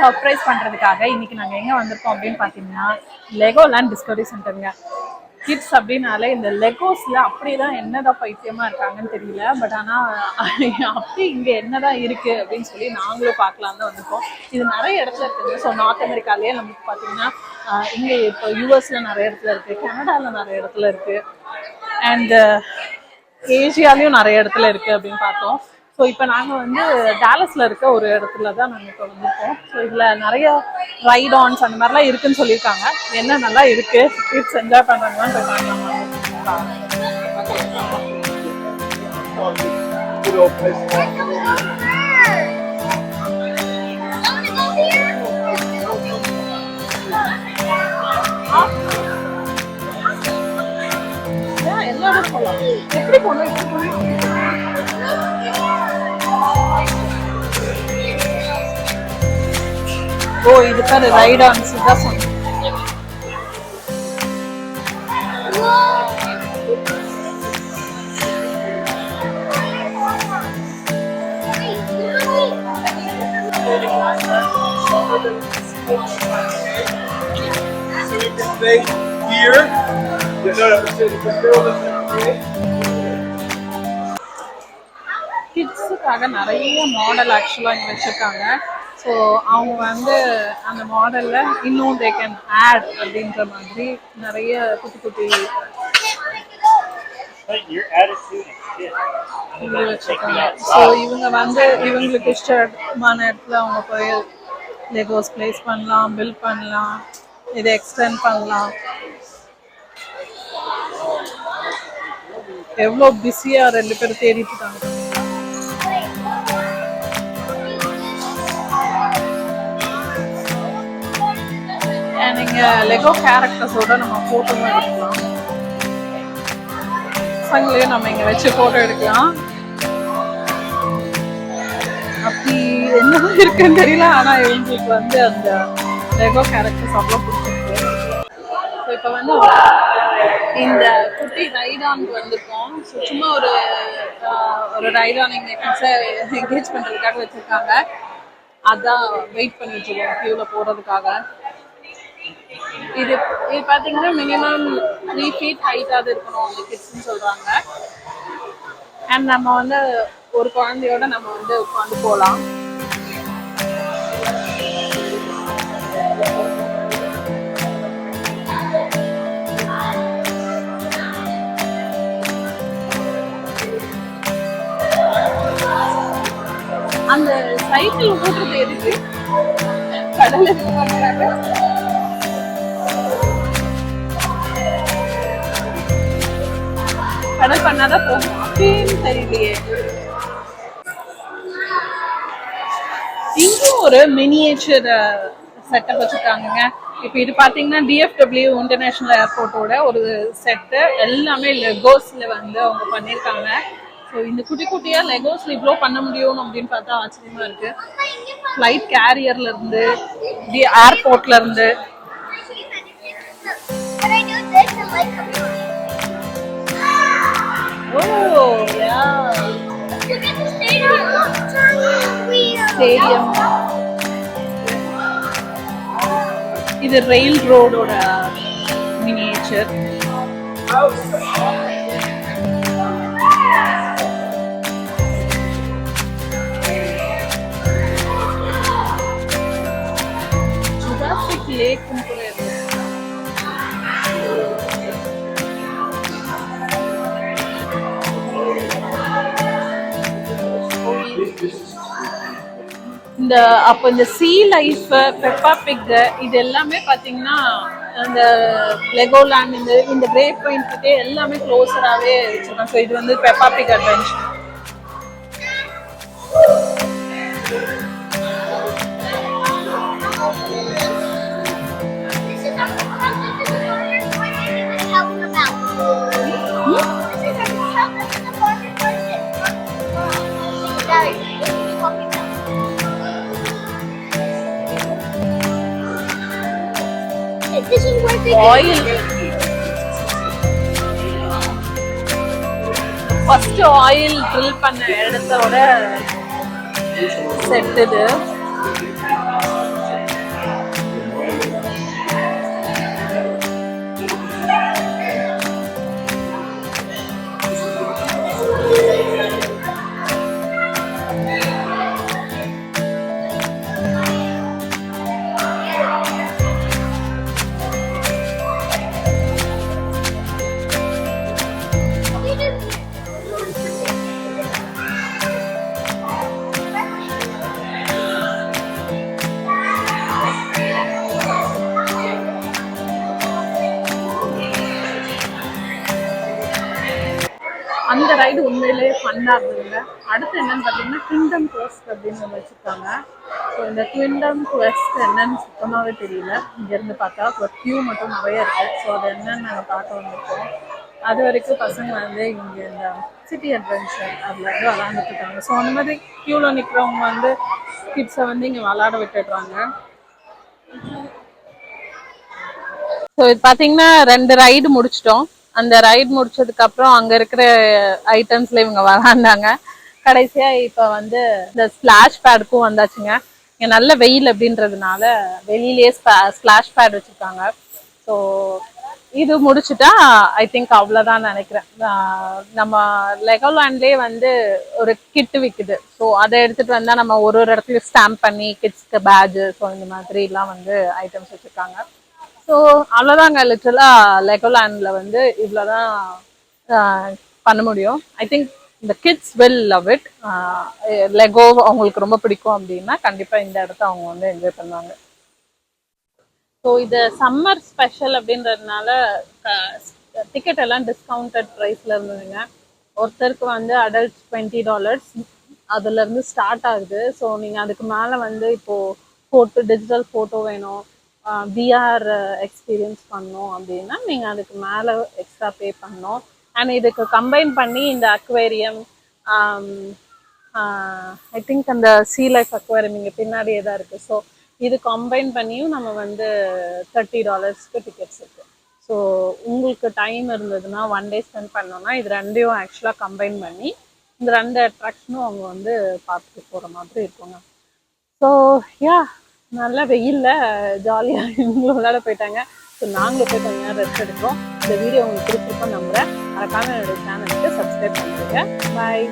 Surprise பண்ணுறதுக்காக இன்றைக்கி நாங்கள் எங்கே வந்திருக்கோம் அப்படின்னு பார்த்தீங்கன்னா லெகோலேண்ட் டிஸ்கவரி சென்டருங்க. கிட்ஸ் அப்படின்னாலே இந்த லெகோஸில் அப்படிதான் என்னதான் பைத்தியமாக இருக்காங்கன்னு தெரியல. பட் ஆனால் அப்படி இங்கே என்னதான் இருக்குது அப்படின்னு சொல்லி நாங்களும் பார்க்கலாம் தான் வந்திருக்கோம். இது நிறைய இடத்துல இருக்குங்க. ஸோ நார்த் அமெரிக்காலேயே நமக்கு பார்த்தீங்கன்னா இங்கே இப்போ யூஎஸில் நிறைய இடத்துல இருக்குது, கனடாவில் நிறைய இடத்துல இருக்குது, அண்ட் ஏசியாலையும் நிறைய இடத்துல இருக்குது அப்படின்னு பார்த்தோம். ஸோ இப்போ நாங்கள் வந்து டாலஸில் இருக்க ஒரு இடத்துல தான் நாங்கள் இப்போ வந்திருக்கோம். ஸோ இதில் நிறைய ரைட் ஆன்ஸ் அந்த மாதிரிலாம் இருக்குதுன்னு சொல்லியிருக்காங்க. என்ன நல்லா இருக்குது, கிட்ஸ் என்ஜாய் பண்ணுறாங்கன்னு போய் பார்க்கலாம். எல்லாரும் போகலாம். எப்படி போகணும்? ஓ, இது பேர் ரைட் ஆன்ஸ் தான் சொன்னேன். கிட்ஸுக்காக நிறைய மாடல் ஆக்சுவலாக இங்கே வச்சுருக்காங்க. ஸோ அவங்க வந்து அந்த மாடலில் இன்னும் தே கேன் ஆட் அப்படின்ற மாதிரி நிறைய குட்டி குட்டி இது வச்சுருக்காங்க. ஸோ இவங்க வந்து இவங்களுக்கு இஷ்டமான இடத்துல அவங்க போய் லெகோஸ் பிளேஸ் பண்ணலாம், பில்ட் பண்ணலாம், இதை எக்ஸ்டெண்ட் பண்ணலாம். எவ்வளோ பிஸியாக 2 பேர் தேடிட்டு இருக்காங்க. நீங்கள் லெகோ கேரக்டர்ஸோட நம்ம ஃபோட்டோவும் எடுக்கலாம். பசங்களையும் நம்ம இங்கே வச்சு ஃபோட்டோ எடுக்கலாம். அப்படி என்ன இருக்குன்னு தெரியல, ஆனால் இவங்களுக்கு வந்து அந்த லெகோ கேரக்டர்ஸ் அவ்வளோ பிடிச்சிருக்கு. ஸோ இப்போ வந்து இந்த குட்டி ரைடானுக்கு வந்திருக்கோம். ஸோ சும்மா ஒரு ரைடான் இங்கே கிட்ஸை என்கேஜ் பண்ணுறதுக்காக வச்சுருக்காங்க. அதான் வெயிட் பண்ணிட்டு இருக்கோம் க்யூவில் போகிறதுக்காக. இது பார்த்தீங்கன்னா மினிமம் 3 feet ஹைட்டாவது இருக்கணும் அந்த கிட்ஸ்ன்னு சொல்கிறாங்க. அண்ட் நம்ம வந்து ஒரு குழந்தையோட நம்ம வந்து உட்காந்து போகலாம். அந்த சைக்கிள் ஓட்டுறது எதுக்கு? கடல் பண்ணுறாங்க. கடல் பண்ணாதான் போகும் அப்படின்னு தெரியலையே. இங்கும் ஒரு மினியேச்சர் செட்டப் வச்சுருக்காங்க. இப்போ இது பார்த்தீங்கன்னா DFW இன்டர்நேஷ்னல் ஏர்போர்ட்டோட ஒரு செட்டு. எல்லாமே லெகோஸில் வந்து அவங்க பண்ணியிருக்காங்க. ஸோ இந்த குட்டி குட்டியாக லெகோஸில் இவ்வளோ பண்ண முடியும் அப்படின்னு பார்த்தா ஆச்சரியமாக இருக்குது. ஃப்ளைட் கேரியர்லேருந்து ஏர்போர்ட்லேருந்து ஸ்டேடியம். இது ரெயில் ரோடோட மினியேச்சர். ஜுராசிக் லேக்கும் கூட இருக்கு. இந்த சீ லைஃப், பெப்பா பிக், இது எல்லாமே பார்த்தீங்கன்னா அந்த லெகோலேண்ட் இந்த கிரேட் பாயிண்ட் கிட்டே எல்லாமே க்ளோஸராகவே வச்சுருக்கோம். ஸோ இது வந்து பெப்பா big adventure. oil. First oil drill பண்ண இடத்தோட செட் இது. ரைடு உண்மையிலேயே ஃபன்னாக இருந்ததுங்க. அடுத்து என்னன்னு பார்த்தீங்கன்னா கிங்டம் குவெஸ்ட் அப்படின்னு ஒன்று வச்சுருக்காங்க. ஸோ இந்த கிங்டம் குவெஸ்ட் என்னன்னு சுத்தமாகவே தெரியல. இங்கேருந்து பார்த்தா ஒரு க்யூ மட்டும் நிறைய இருக்குது. ஸோ அது என்னன்னு நாங்கள் பார்க்க வந்திருக்கோம். அது வரைக்கும் பசங்க வந்து இங்கே இந்த சிட்டி அட்வென்ச்சர் அதில் வந்து விளாண்டுட்டு இருக்காங்க. ஸோ அந்த மாதிரி க்யூவில் நிற்கிறவங்க வந்து கிட்ஸை வந்து இங்கே விளாட விட்டுடுறாங்க. ஸோ இது பார்த்தீங்கன்னா 2 ரைடு முடிச்சிட்டோம். அந்த ரைடு முடிச்சதுக்கப்புறம் அங்கே இருக்கிற ஐட்டம்ஸில் இவங்க விளாண்டாங்க. கடைசியாக இப்போ வந்து இந்த ஸ்பிளாஷ் பேடுக்கும் வந்தாச்சுங்க. இங்கே நல்ல வெயில் அப்படின்றதுனால வெளியிலேயே ஸ்பிளாஷ் பேட் வச்சுருக்காங்க. ஸோ இது முடிச்சுட்டா ஐ திங்க் அவ்வளோதான் நினைக்கிறேன். நம்ம லெகோலேண்ட்லேயே வந்து ஒரு கிட்டு விற்குது. ஸோ அதை எடுத்துகிட்டு வந்தால் நம்ம ஒரு இடத்துலையும் ஸ்டாம்ப் பண்ணி கிட்ஸ்க்கு பேட்ஜு ஸோ இந்த மாதிரிலாம் வந்து ஐட்டம்ஸ் வச்சுருக்காங்க. ஸோ அவ்வளோதாங்க. லிட்டரலாக லெகோலேண்டில் வந்து இவ்வளோதான் பண்ண முடியும். ஐ திங்க் இந்த kids will love it. Lego அவங்களுக்கு ரொம்ப பிடிக்கும் அப்படின்னா கண்டிப்பாக இந்த இடத்த அவங்க வந்து என்ஜாய் பண்ணுவாங்க. ஸோ இது சம்மர் ஸ்பெஷல் அப்படின்றதுனால டிக்கெட் எல்லாம் டிஸ்கவுண்டட் ப்ரைஸில் இருந்ததுங்க. ஒருத்தருக்கு வந்து அடல்ட் $20 அதுலேருந்து ஸ்டார்ட் ஆகுது. ஸோ நீங்கள் அதுக்கு மேலே வந்து இப்போது டிஜிட்டல் ஃபோட்டோ வேணும், விஆர் எக்ஸ்பீரியன்ஸ் பண்ணணும் அப்படின்னா நீங்கள் அதுக்கு மேலே எக்ஸ்ட்ரா பே பண்ணணும். அண்ட் இதுக்கு கம்பைன் பண்ணி இந்த அக்வேரியம், ஐ திங்க் அந்த சீ லைஃப் அக்வேரியம் இங்கே பின்னாடியே தான் இருக்குது. ஸோ இது கம்பைன் பண்ணியும் நம்ம வந்து $30க்கு டிக்கெட்ஸ் இருக்குது. ஸோ உங்களுக்கு டைம் இருந்ததுன்னா 1 டே ஸ்பெண்ட் பண்ணோன்னா இது ரெண்டையும் ஆக்சுவலாக கம்பைன் பண்ணி இந்த 2 அட்ராக்ஷனும் அவங்க வந்து பார்த்துட்டு போகிற மாதிரி இருக்குங்க. ஸோ யா நல்லா வெயிலில் ஜாலியாக இவங்களும் விளையாட போயிட்டாங்க. ஸோ நாங்களும் போய் கொஞ்சம் நேரம் ரெஸ்ட் எடுக்கிறோம். இந்த வீடியோ உங்களுக்கு பிடிச்சிருக்கோன்னு நம்புகிறேன். மறக்காம என்னோட சேனலுக்கு சப்ஸ்கிரைப் பண்ணுங்க. பாய்.